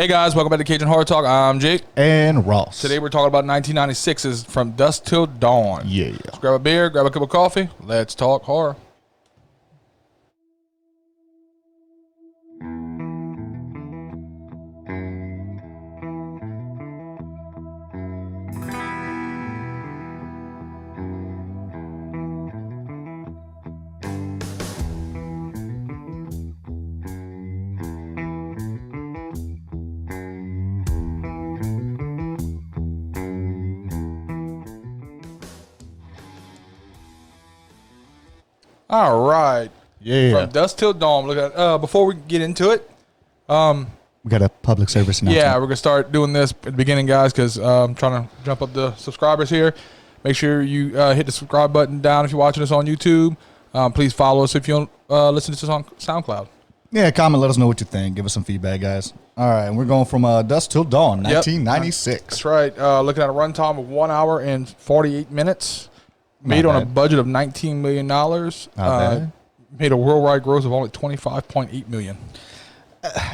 Hey guys, welcome back to Cajun Horror Talk. I'm Jake. And Ross. Today we're talking about 1996's From Dusk Till Dawn. Yeah. Let's grab a beer, grab a cup of coffee. Let's talk horror. All right. Yeah. From Dusk Till Dawn. Look at before we get into it. We got a public service announcement. Yeah, we're gonna start doing this at the beginning, guys, because I'm trying to jump up the subscribers here. Make sure you hit the subscribe button down if you're watching us on YouTube. Please follow us if you listen to this on SoundCloud. Yeah, comment. Let us know what you think. Give us some feedback, guys. All right, and we're going from Dusk Till Dawn, 1996. That's right. Looking at a runtime of 1 hour and 48 minutes. Made on a budget of $19 million. Made a worldwide gross of only $25.8 million.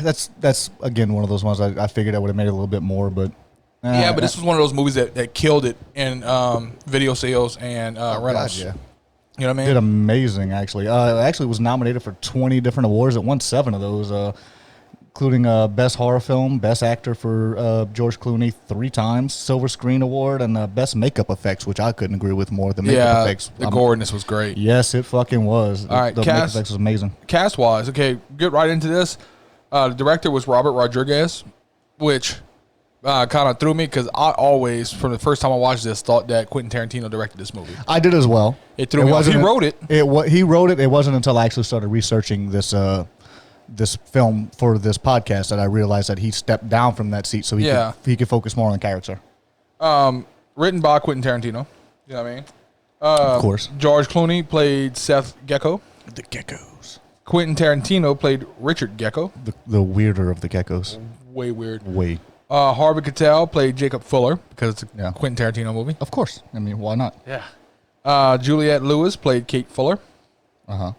That's again one of those ones I figured I would have made a little bit more, but yeah, but this was one of those movies that killed it in video sales and rentals. God, yeah. You know what I mean? Did amazing, actually. It actually was nominated for 20 different awards. It won 7 of those, including Best Horror Film, Best Actor for George Clooney 3 times, Silver Screen Award, and Best Makeup Effects, which I couldn't agree with more. The makeup effects. The goreness was great. Yes, it fucking was. All right, the makeup effects was amazing. Cast-wise, okay, get right into this. The director was Robert Rodriguez, which kind of threw me because I always, from the first time I watched this, thought that Quentin Tarantino directed this movie. I did as well. It threw me off. He wrote it. He wrote it. It wasn't until I actually started researching this this film for this podcast that I realized that he stepped down from that seat so he could focus more on the character. Written by Quentin Tarantino. You know what I mean? Of course. George Clooney played Seth Gecko. The geckos. Quentin Tarantino played Richard Gecko. The weirder of the geckos. Way weird. Way. Harvey Keitel played Jacob Fuller because it's a Yeah. Quentin Tarantino movie. Of course. I mean, why not? Yeah. Juliette Lewis played Kate Fuller. Uh-huh.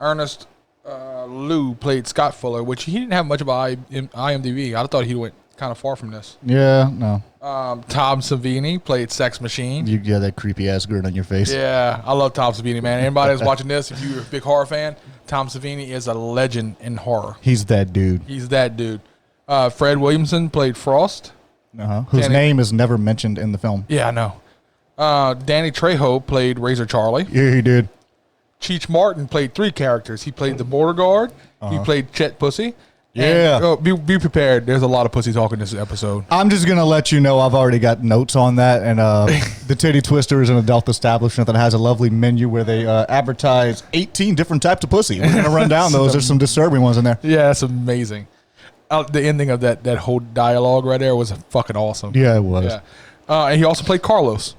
Ernest Liu played Scott Fuller, which he didn't have much of IMDb. I thought he went kind of far from this. Yeah, no. Tom Savini played Sex Machine. You got that creepy-ass grin on your face. Yeah, I love Tom Savini, man. Anybody that's watching this, if you're a big horror fan, Tom Savini is a legend in horror. He's that dude. He's that dude. Fred Williamson played Frost. Uh-huh. Whose name is never mentioned in the film. Yeah, I know. Danny Trejo played Razor Charlie. Yeah, he did. Cheech Martin played 3 characters. He played the border guard. He played Chet Pussy. Yeah. And, be prepared. There's a lot of pussy talk in this episode. I'm just going to let you know I've already got notes on that. And the Titty Twister is an adult establishment that has a lovely menu where they advertise 18 different types of pussy. We're going to run down those. There's some disturbing ones in there. Yeah, that's amazing. The ending of that whole dialogue right there was fucking awesome. Yeah, it was. Yeah. And he also played Carlos,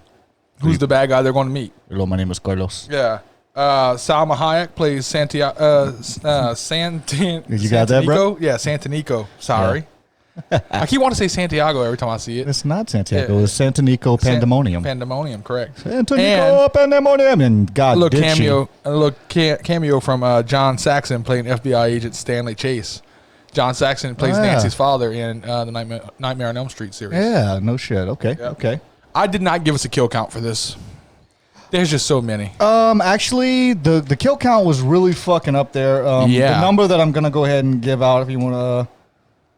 who's the bad guy they're going to meet. Hello, my name is Carlos. Yeah. Salma Hayek plays Santiago. You got that, bro? Yeah, Santanico. Sorry. Yeah. I keep wanting to say Santiago every time I see it. It's not Santiago. It's Santanico Pandemonium. Pandemonium, correct. Santanico Pandemonium. And God, a little cameo from John Saxon playing FBI agent Stanley Chase. John Saxon plays Nancy's father in the Nightmare on Elm Street series. Yeah, no shit. Okay, Yep. okay. I did not give us a kill count for this. There's just so many. Actually, the kill count was really fucking up there. The number that I'm gonna go ahead and give out, if you wanna,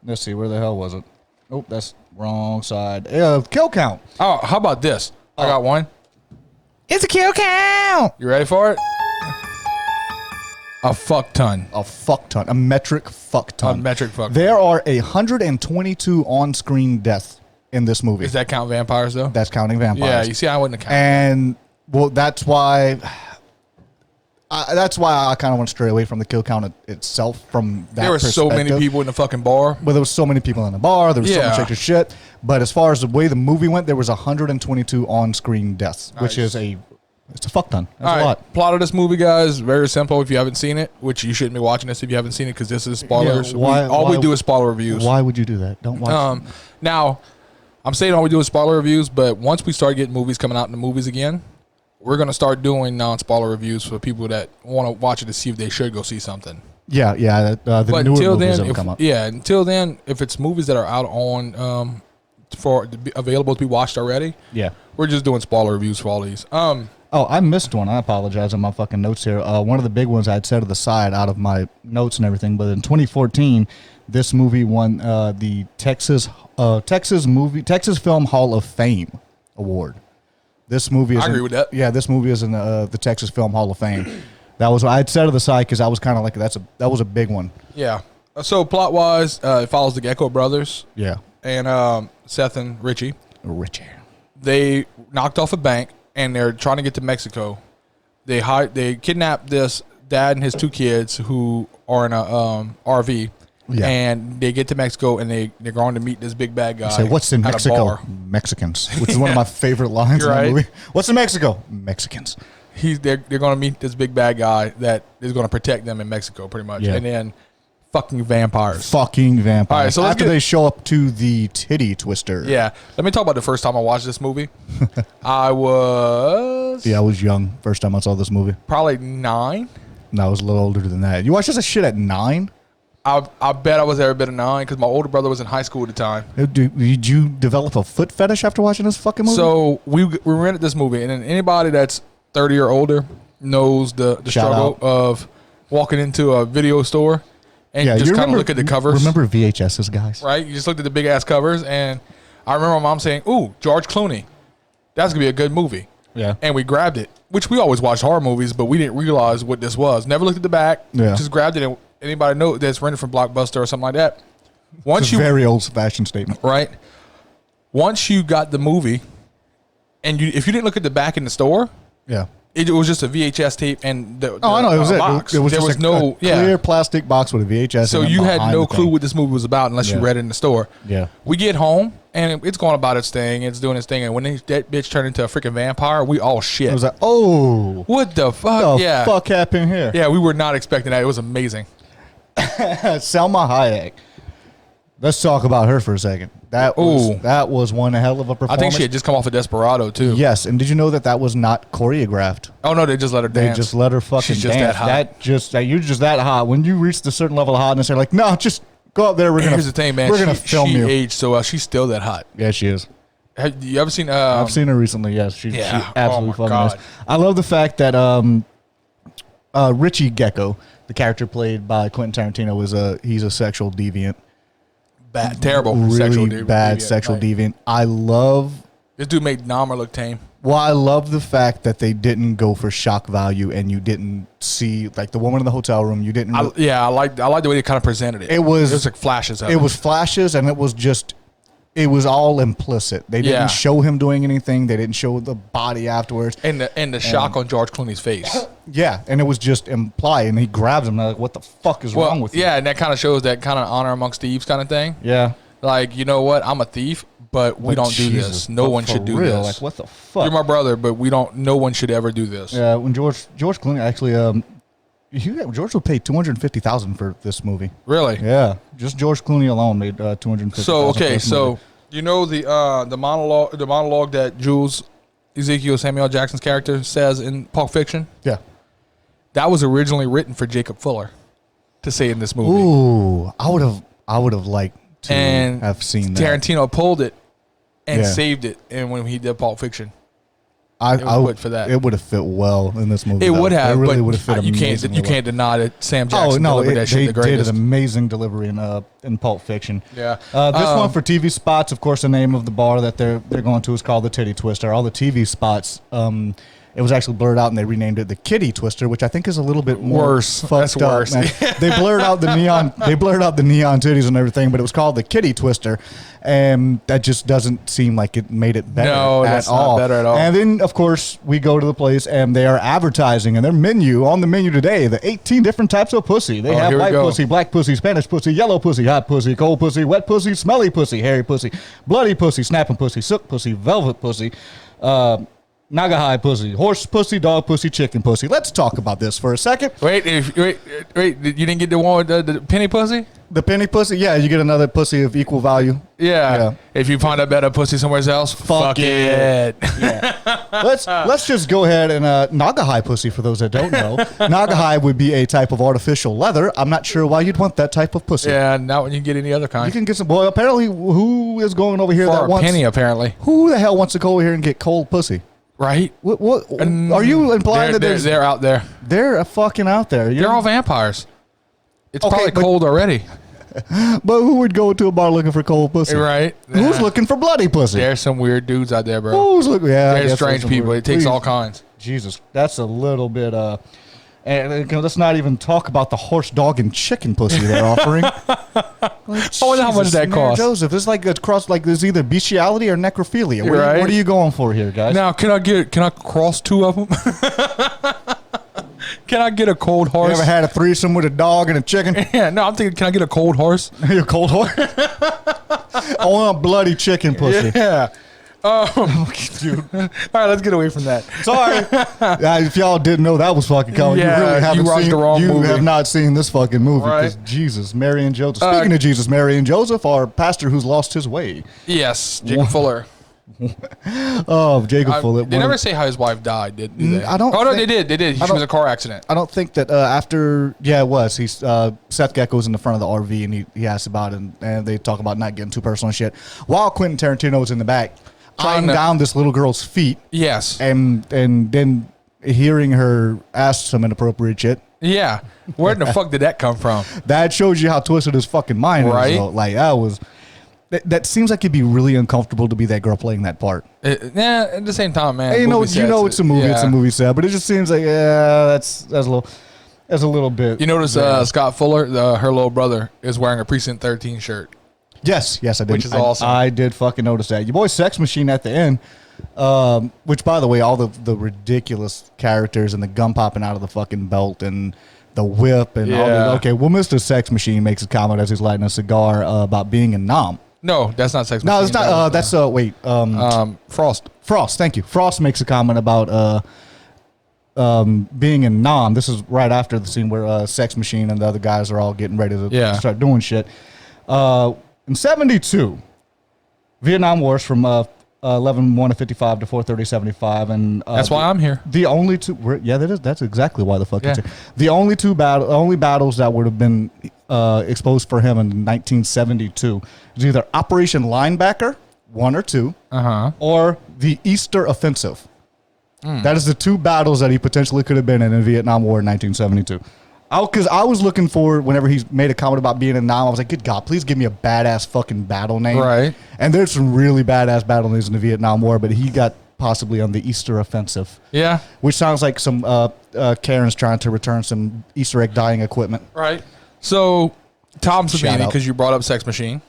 let's see, where the hell was it? Oh, that's wrong side. Kill count. Oh, how about this? I got one. It's a kill count. You ready for it? A fuck ton. A fuck ton. A metric fuck ton. A metric fuck ton. There are 122 on-screen deaths in this movie. Does that count vampires though? That's counting vampires. Yeah, you see, I wouldn't have counted. And well, that's why I kind of want to stray away from the kill count itself. From that, there were so many people in the fucking bar. Well, there was so many people in the bar. There was so much extra shit. But as far as the way the movie went, there was 122 on-screen deaths, which is it's a fuck ton. That's a lot. Plot of this movie, guys, very simple. If you haven't seen it, which you shouldn't be watching this if you haven't seen it, because this is spoilers. Yeah, all we do is spoiler reviews. Why would you do that? Don't watch. Now, I'm saying all we do is spoiler reviews, but once we start getting movies coming out in the movies again, we're going to start doing non-spoiler reviews for people that want to watch it to see if they should go see something. Yeah, the But newer until movies then, have come up. until then, if it's movies that are out on available to be watched already, Yeah. we're just doing spoiler reviews for all these. Oh, I missed one. I apologize on my fucking notes here. One of the big ones I had set to the side out of my notes and everything. But in 2014, this movie won the Texas Film Hall of Fame award. This movie is I agree with that. Yeah, this movie is in the Texas Film Hall of Fame. That was what I had set to the side because I was kind of like that was a big one. Yeah. So plot wise, it follows the Gecko brothers. Yeah, And Seth and Richie. Richie. They knocked off a bank and they're trying to get to Mexico. They kidnapped this dad and his 2 kids who are in a RV. Yeah. And they get to Mexico and they're going to meet this big bad guy. Say, what's in at a Mexico? bar. Mexicans, which is one of my favorite lines in the Right. movie. What's in Mexico? Mexicans. They're going to meet this big bad guy that is going to protect them in Mexico, pretty much. Yeah. And then fucking vampires. Fucking vampires. All right, so let's after get- they show up to the titty twister. Yeah. Let me talk about the first time I watched this movie. I was Yeah, I was young first time I saw this movie. probably 9. No, I was a little older than that. You watched this shit at 9? I bet I was every bit of 9 because my older brother was in high school at the time. Did you develop a foot fetish after watching this fucking movie? So we rented this movie, and then anybody that's 30 or older knows the Shout struggle out. of walking into a video store and just kind of look at the covers. Remember VHSs, guys? Right? You just looked at the big ass covers, and I remember my mom saying, "Ooh, George Clooney, that's gonna be a good movie." Yeah. And we grabbed it, which we always watched horror movies, but we didn't realize what this was. Never looked at the back. Yeah. Just grabbed it. And anybody know that's rented from Blockbuster or something like that? Once It's a very old-fashioned statement. right, once you got the movie, and if you didn't look at the back in the store, Yeah. it was just a VHS tape and Oh, I know. It was box. It was there just was a no clear plastic box with a VHS. So in it you had behind no the clue thing. what this movie was about unless you Yeah. read it in the store. Yeah. We get home and it's going about its thing. It's doing its thing. And when that bitch turned into a freaking vampire, we all shit. It was like, oh, What the fuck? what the yeah. fuck happened here? Yeah, we were not expecting that. It was amazing. Selma Hayek. Let's talk about her for a second. That was one hell of a I performance. think she had just come off of Desperado too. Yes, and did you know that was not choreographed? Oh no, they just let her They dance. just let her fucking She's just dance. that hot. You're just that hot. When you reach a certain level of hotness, they're like, no, just go up there. Here's the thing, man. We're gonna she film you. aged so well. She's still that hot. Yeah, she is. Have you ever seen? I've seen her recently. Yes, she Yeah. absolutely Oh, my fucking God. is. I love the fact that Richie Gecko, the character played by Quentin Tarantino, he's a sexual deviant. bad, terrible, Really sexual bad deviant. sexual Like, deviant. I love This dude made Dahmer look tame. the fact that they didn't go for shock value and you didn't see like the woman in the hotel room. You didn't. I like the way they kind of presented it. It was like flashes of It was flashes, and it was all implicit. They didn't Yeah. show him doing anything. They didn't show the body afterwards. and the shock on George Clooney's face. Yeah, and it was just implied. And he grabs him. Like, what the fuck is wrong with you? Yeah, and that kind of shows that kind of honor amongst thieves kind of thing. Yeah. Like, you know what? I'm a thief, but we Like, don't do Jesus, this. No but one for should do real, this. Like, what the fuck? You're my brother, but we don't. No one should ever do this. Yeah, when George Clooney actually, George would pay $250,000 for this movie. Really? Yeah, just George Clooney alone made $250,000. So for okay, this so movie. you know the monologue that Jules Ezekiel Samuel Jackson's character says in Pulp Fiction, yeah. that was originally written for Jacob Fuller to say in this movie. Ooh, I would have liked to And have seen that. Tarantino pulled it and Yeah. saved it, and when he did Pulp Fiction, I was would put for that. It would have fit well in this movie. it though. would have. It really but would have fit you amazingly can't deny that Sam Jackson Oh no, delivered that shit they the did greatest. an amazing delivery in Pulp Fiction. Yeah. This one for TV spots, of course, the name of the bar that they're going to is called the Titty Twister. All the TV spots, it was actually blurred out and they renamed it the Kitty Twister, which I think is a little bit more Worse. fucked That's up, worse. man. They blurred out the neon. They blurred out the neon titties and everything, but it was called the Kitty Twister, and that just doesn't seem like it made it better. No, at that's not all. better at all. And then, of course, we go to the place and they are advertising, and their menu on the menu today, the 18 different types of pussy. They have here we white go. pussy, black pussy, Spanish pussy, yellow pussy, hot pussy, cold pussy, wet pussy, smelly pussy, hairy pussy, bloody pussy, snapping pussy, silk pussy, velvet pussy. Naga high pussy, horse pussy, dog pussy, chicken pussy. Let's talk about this for a second. Wait. You didn't get the one with the penny pussy? The penny pussy, yeah, you get another pussy of equal value. Yeah. If you find a better pussy somewhere else, fuck it. Yeah. Let's just go ahead and Naga high pussy. For those that don't know, Naga high would be a type of artificial leather. I'm not sure why you'd want that type of pussy. Yeah, not when you get any other kind. You can get some. Boy, apparently, who is going over here For that a wants penny? Apparently, who the hell wants to go over here and get cold pussy? right? What are you implying that they're out there? they're fucking out there? They're all vampires. It's Okay, probably but- cold already, But who would go to a bar looking for cold pussy? right? Who's looking for bloody pussy? There's some weird dudes out there, bro. Who's looking? Yeah, I There's guess strange some people. weird- It takes Please. all kinds. Jesus, that's a little bit. And let's not even talk about the horse, dog, and chicken pussy they're offering. Like, I wonder how much that Mary costs. Joseph, it's like a cross. Like there's either bestiality or necrophilia. Right. What are you going for here, guys? Now, can I cross two of them? Can I get a cold You horse? ever had a threesome with a dog and a chicken? Yeah, no, I'm thinking, can I get a cold horse? You a cold horse? I want a bloody chicken pussy. Yeah. Dude. All right, let's get away from that. Sorry. If y'all didn't know that was fucking coming, Yeah, you really haven't you watched seen the wrong you movie. have not seen this fucking movie. Right. Because Jesus, Mary and Joseph. Speaking of Jesus, Mary and Joseph, our pastor who's lost his way. Yes, Jacob Fuller. Oh, Jacob Fuller. They never say how his wife died, did they? I don't Oh, no, think- they did. She was a car accident. I don't think that after, yeah, it was. He's Seth Gecko's in the front of the RV and he asks about it and they talk about not getting too personal and shit. While Quentin Tarantino was in the back, eyeing down this little girl's feet Yes. and then hearing her ask some inappropriate shit. Yeah. Where the fuck did that come from? That shows you how twisted his fucking mind Right. is. Though. Like that was. That seems like it'd be really uncomfortable to be that girl playing that part. Yeah, at the same time, man. Hey, you know movie it's sets, a movie. yeah. It's a movie set, but it just seems like that's a little bit. You notice Scott Fuller, her little brother, is wearing a Precinct 13 shirt. Yes, I did. Which is awesome. I did fucking notice that. Your boy Sex Machine at the end, which by the way, all the ridiculous characters and the gun popping out of the fucking belt and the whip and all Yeah. that. Okay, well, Mr. Sex Machine makes a comment as he's lighting a cigar about being a nom. No, that's not Sex No, Machine. it's not. That's wait. Frost. Frost. Thank you. Frost makes a comment about being a nom. This is right after the scene where Sex Machine and the other guys are all getting ready to start doing shit. In 72, Vietnam Wars from 11-1 to 55 to 430-75, and That's why I'm here. the only two. That's exactly why the fuck. Yeah. It's here. The only only battles that would have been exposed for him in 1972 is either Operation Linebacker 1 or 2, or the Easter Offensive. That is the two battles that he potentially could have been in Vietnam War in 1972. Because I was looking for, whenever he made a comment about being a nom, I was like, good God, please give me a badass fucking battle name. Right. And there's some really badass battle names in the Vietnam War, but he got possibly on the Easter Offensive. Yeah. Which sounds like some Karen's trying to return some Easter egg dyeing equipment. Right. So, Tom Shout Savini, out. because you brought up Sex Machine.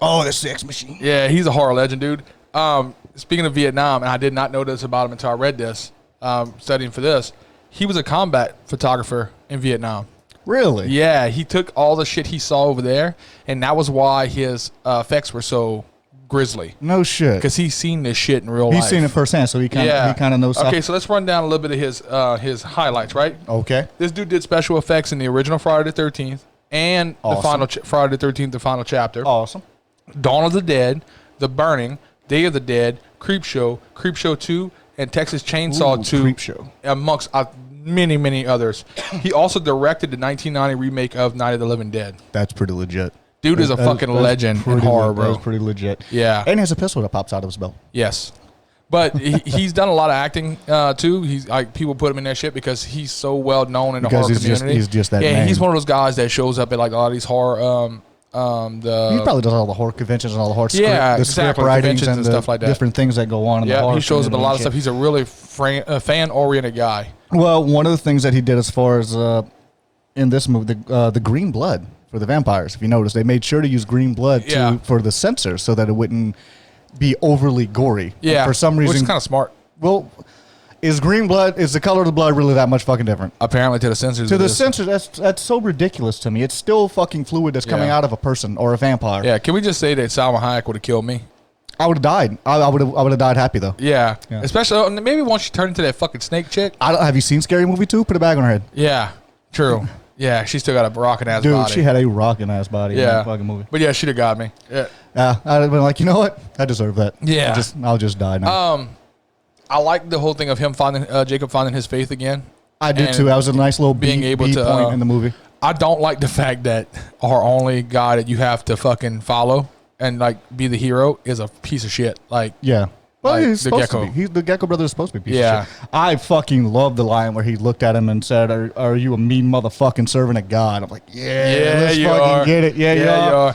Oh, the Sex Machine. Yeah, he's a horror legend, dude. Speaking of Vietnam, and I did not know this about him until I read this, studying for this, he was a combat photographer in Vietnam. Really? Yeah, he took all the shit he saw over there, and that was why his effects were so grisly. No shit. Because he's seen this shit in real life. He's seen it firsthand, so he kind of knows Okay, stuff. so let's run down a little bit of his highlights, right? Okay. This dude did special effects in the original Friday the 13th and the Awesome. final Friday the 13th, the final chapter. Awesome. Dawn of the Dead, The Burning, Day of the Dead, Creepshow 2, and Texas Chainsaw 2, Creepshow. amongst many, many others. He also directed the 1990 remake of Night of the Living Dead. That's pretty legit. Dude is a fucking legend in horror, bro. That's pretty legit. Yeah. And he has a pistol that pops out of his belt. Yes. But he's done a lot of acting too. He's like, people put him in that shit because he's so well known in the Because horror he's community. just that Yeah, name. he's one of those guys that shows up at like a lot of these horror He probably does all the horror conventions and all the horror script, Yeah, the script exactly, writings conventions and the stuff like that. different things that go on in the yeah, horror he shows up in a community lot of and stuff. shit. He's a really fan-oriented guy. Well, one of the things that he did as far as in this movie, the green blood for the vampires, if you notice, they made sure to use green blood Yeah. for the censor so that it wouldn't be overly gory. Yeah, And for some reason, which is kind of smart. well, is the color of the blood really that much fucking different? Apparently, to the censors. To it the is. censor, that's so ridiculous to me. It's still fucking fluid that's coming Yeah. out of a person or a vampire. Yeah, can we just say that Salma Hayek would have killed me? I would have died. I would have died happy though. Yeah. Yeah. Especially maybe once she turned into that fucking snake chick. Have you seen Scary Movie 2? Put a bag on her head. Yeah. True. Yeah, she still got a rocking ass Dude, body. she had a rocking ass body in that fucking movie. But yeah, she'd have got me. Yeah. I'd have been like, you know what? I deserve that. Yeah. I'll just die now. I like the whole thing of him finding Jacob finding his faith again. I do too. That was a nice little being able B to point in the movie. I don't like the fact that our only guy that you have to fucking follow and like be the hero is a piece of shit. Like yeah. Well, like he's the supposed Gecko. to be. The Gecko brother is supposed to be a piece of shit. I fucking love the line where he looked at him and said, "Are you a mean motherfucking servant of God?" I'm like, yeah, let's you fucking are. get it. Yeah, you are.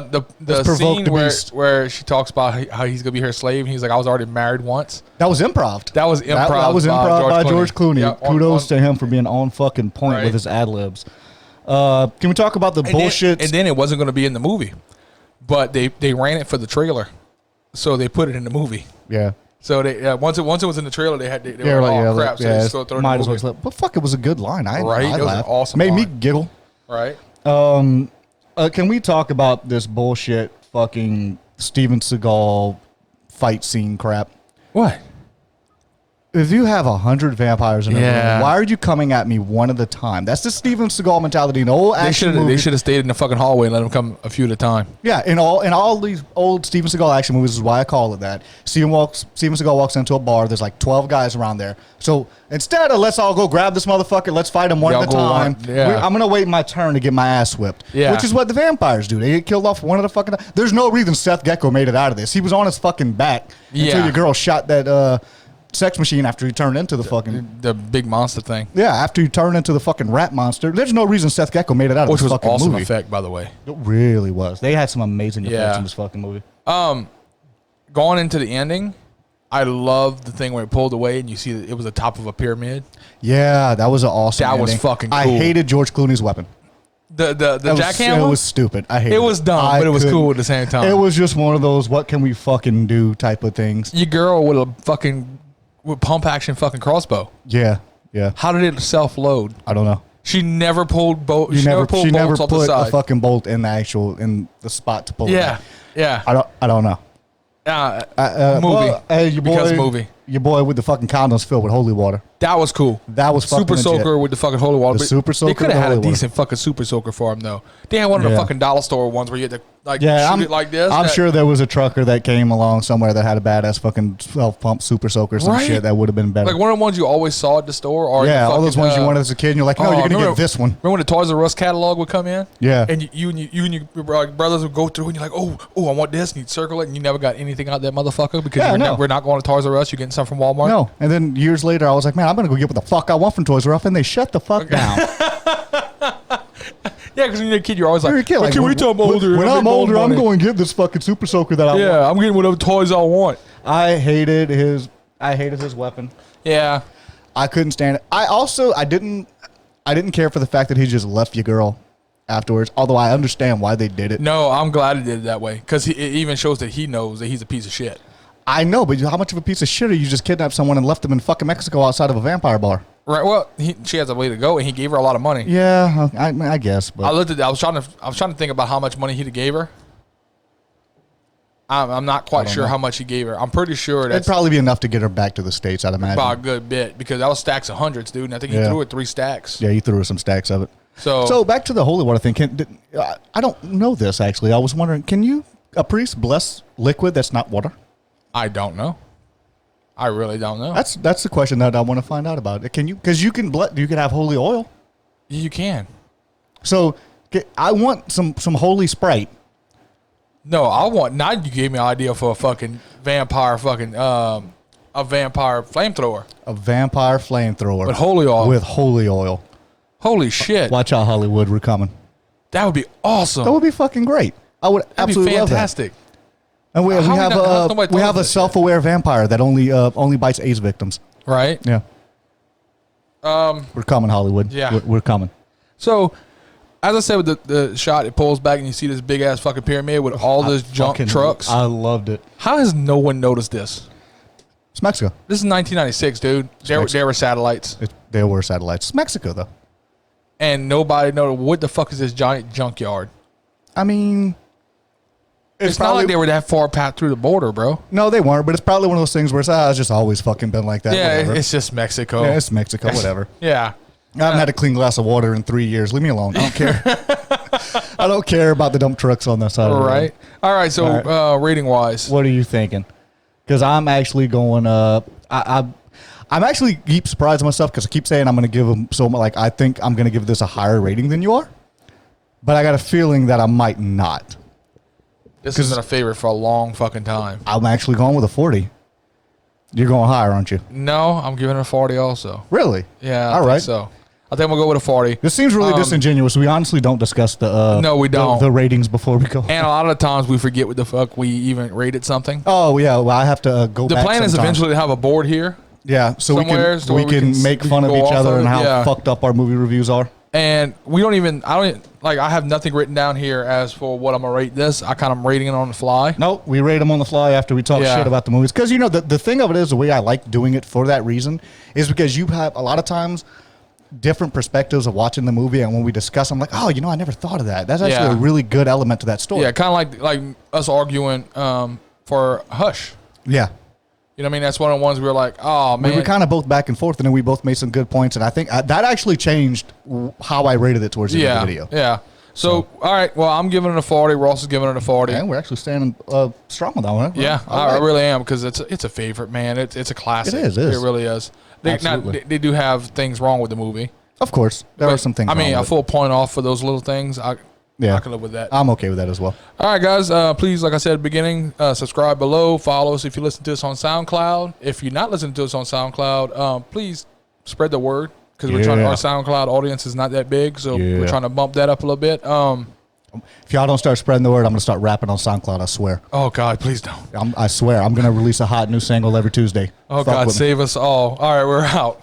The scene where she talks about how he's gonna be her slave, and he's like, "I was already married once." That was improv. That was improv. That was improv by George Clooney. Yeah, Kudos to him for being on fucking point with his ad libs. Can we talk about the bullshit? And then it wasn't going to be in the movie, but they ran it for the trailer, so they put it in the movie. Yeah. So they once it was in the trailer, they were like, like, crap. So they just throw it in the movie. But fuck, it was a good line. I it was an awesome Made line. me giggle. Right. Can we talk about this bullshit fucking Steven Seagal fight scene crap? What? If you have 100 vampires in a Yeah. room, why are you coming at me one at a time? That's the Steven Seagal mentality in old action movies. They should have stayed in the fucking hallway and let them come a few at a time. Yeah, in all these old Steven Seagal action movies is why I call it that. Steven Seagal walks into a bar. There's like 12 guys around there. So instead of let's all go grab this motherfucker, let's fight him one at a time. I'm gonna wait my turn to get my ass whipped. Yeah. Which is what the vampires do. They get killed off one at a fucking time. There's no reason Seth Gecko made it out of this. He was on his fucking back until your girl shot that sex machine after he turned into the big monster thing. Yeah, after he turned into the fucking rat monster. There's no reason Seth Gecko made it out of this fucking awesome movie. effect, by the way. It really was. They had some amazing effects in this fucking movie. Going into the ending, I love the thing where it pulled away and you see that it was the top of a pyramid. Yeah, that was an awesome That was ending. fucking cool. I hated George Clooney's weapon. The jackhammer? It was stupid. I hated it. It was dumb, but it was cool at the same time. It was just one of those what can we fucking do type of things. Your girl with pump action fucking crossbow. Yeah, yeah. How did it self-load? I don't know. She never pulled bolts. She never bolts off the put side. a fucking bolt in the spot to pull it out. Yeah. I don't know. Movie. Movie. Your boy with the fucking condoms filled with holy water. That was cool. That was fucking Super Soaker legit. with the fucking holy water. The Super Soaker. They could have had a holy water. decent fucking Super Soaker for him though. They had one of the fucking dollar store ones where you had to shoot it like this. I'm sure there was a trucker that came along somewhere that had a badass fucking 12-pump Super Soaker or some shit that would have been better. Like one of the ones you always saw at the store. Or all those ones you wanted as a kid. And you're like, no, you're gonna get this one. Remember when the Toys R Us catalog would come in? Yeah. And you and your brothers would go through and you're like, oh, I want this, and you'd circle it, and you never got anything out of that motherfucker because we're not going to Toys R Us. You're getting something from Walmart. No. And then years later, I was like, man, I'm gonna go get what the fuck I want from Toys R Us, and they shut the fuck down. Yeah, because when you're a kid, you're always like, okay, wait till I'm older. When I'm older, I'm going to get this fucking Super Soaker that I want. Yeah, I'm getting whatever toys I want. I hated his weapon. Yeah. I couldn't stand it. I didn't care for the fact that he just left your girl afterwards, although I understand why they did it. No, I'm glad he did it that way because it even shows that he knows that he's a piece of shit. I know, but how much of a piece of shit are you just kidnapped someone and left them in fucking Mexico outside of a vampire bar? Right. Well, she has a way to go, and he gave her a lot of money. Yeah, I guess. But I looked at that. I was trying to think about how much money he gave her. I'm not quite sure how much he gave her. I'm pretty sure it'd probably be enough to get her back to the States, I'd imagine. By a good bit, because that was stacks of hundreds, dude. And I think he threw her 3 stacks. Yeah, he threw her some stacks of it. So back to the holy water thing. I don't know this actually. I was wondering, can a priest bless liquid that's not water? I don't know. I really don't know. That's the question that I want to find out about. Can you? Because you can have holy oil. You can. So I want some holy Sprite. No, I want. Now you gave me an idea for a fucking vampire, a vampire flamethrower. A vampire flamethrower with holy oil. With holy oil. Holy shit! Watch out, Hollywood. We're coming. That would be awesome. That would be fucking great. I would absolutely love that. Fantastic. And we have a self-aware vampire that only bites AIDS victims. Right. Yeah. We're coming, Hollywood. Yeah. We're coming. So, as I said, with the shot, it pulls back and you see this big ass fucking pyramid with all this junk trucks. I loved it. How has no one noticed this? It's Mexico. This is 1996, dude. There were satellites. There were satellites. It's Mexico, though. And nobody noticed. What the fuck is this giant junkyard? I mean, It's not like they were that far past through the border, bro. No, they weren't, but it's probably one of those things where it's just always fucking been like that. Yeah, whatever. it's just Mexico. Yeah, it's Mexico, whatever. Yeah. I haven't had a clean glass of water in 3 years. Leave me alone. I don't care. I don't care about the dump trucks on that side of the road. Right. All right, so rating-wise. What are you thinking? Because I'm actually going I'm actually keep surprising myself because I keep saying I'm going to give them so much. Like, I think I'm going to give this a higher rating than you are. But I got a feeling that I might not. This has been a favorite for a long fucking time. I'm actually going with a 40. You're going higher, aren't you? No, I'm giving it a 40 also. Really? Yeah, All right. So I think we'll go with a 40. This seems really disingenuous. We honestly don't discuss the no, we don't. the ratings before we go. And a lot of the times we forget what the fuck we even rated something. Oh yeah, well I have to go. The back plan is sometime. eventually to have a board here. Yeah, so we can make fun of each other and how fucked up our movie reviews are. And I have nothing written down here as for what I'm going to rate this. I kind of rating it on the fly. No, we rate them on the fly after we talk shit about the movies. Because, the thing of it is, the way I like doing it for that reason is because you have a lot of times different perspectives of watching the movie. And when we discuss, I'm like, oh, I never thought of that. That's actually a really good element to that story. Yeah, kind of like us arguing for Hush. Yeah. You know what I mean? That's one of the ones we were like, oh, man. We were kind of both back and forth, and then we both made some good points. And I think that actually changed how I rated it towards the end of the video. Yeah. So, all right. Well, I'm giving it a 40. Ross is giving it a 40. And we're actually standing strong with that one. Yeah, I really am because it's a favorite, man. It's a classic. It is. It really is. They do have things wrong with the movie. Of course. There are some things wrong a with full point off for those little things. I can live with that. I'm okay with that as well. All right, guys. Please, like I said at the beginning, subscribe below. Follow us if you listen to us on SoundCloud. If you're not listening to us on SoundCloud, please spread the word because we're trying. Our SoundCloud audience is not that big, so we're trying to bump that up a little bit. If y'all don't start spreading the word, I'm going to start rapping on SoundCloud, I swear. Oh, God, please don't. I swear. I'm going to release a hot new single every Tuesday. Oh, God, save us all. All right, we're out.